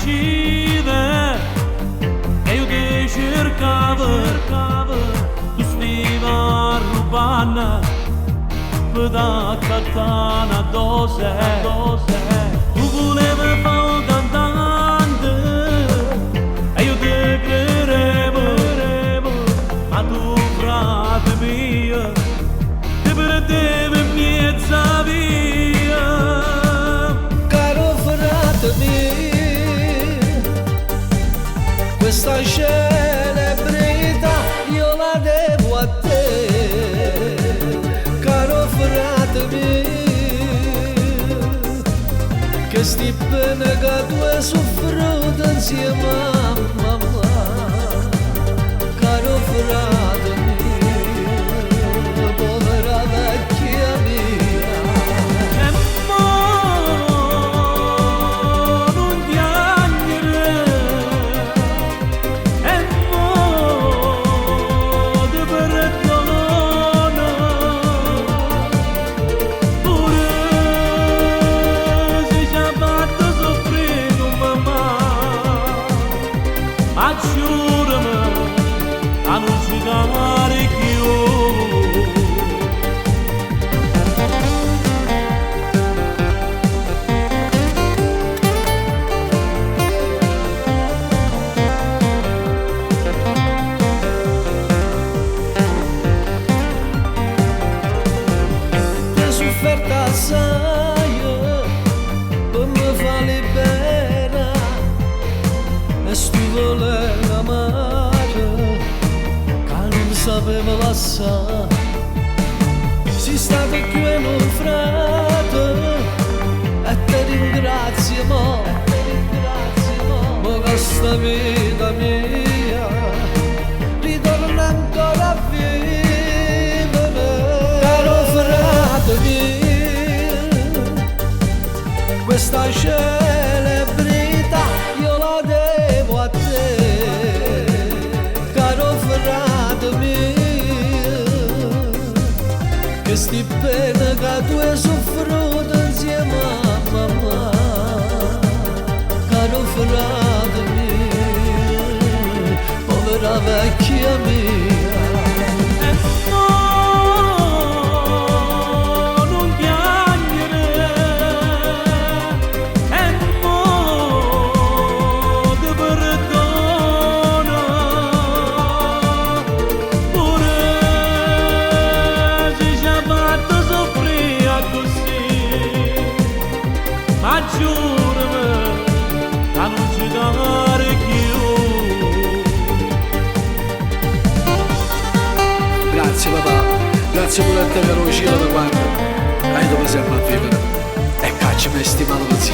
uscire e io ti cercavo, tu stivi a rubare per da cattana dose, tu volevi fare un cantante e io ti credevo, ma tu frate mio ti perdevi in mezza via. Caro frate mio, questa celebrità io la devo a te. Caro frate mio, che sti bene che tu hai soffrito insieme a mamma. Caro frate mio, povera vecchia mia. E mo non piangere, e mo ti perdono, pure se ci ha fatto soffrire con mamma, ma giurami a non giocare più. Ti sofferta assai per me fa libera e stu voleva amare che non sapevo lasciare. Si stato qui in un frate e ti ringrazio mo questa vita mia ritorna ancora a vivere. Caro frate mio, questa celebrità io la devo a te. Caro frate mio, che sti bene che tu hai soffrito insieme a mamma. Caro frate mio, povera vecchia mia. E mo non piangere, e mo ti perdono, pure se ci ha fatto soffrire così, ma giurami a non giocare più. Grazie papà, grazie pure a te caro vicino da quando hai dove sempre a vivere e cacci mi stimano così.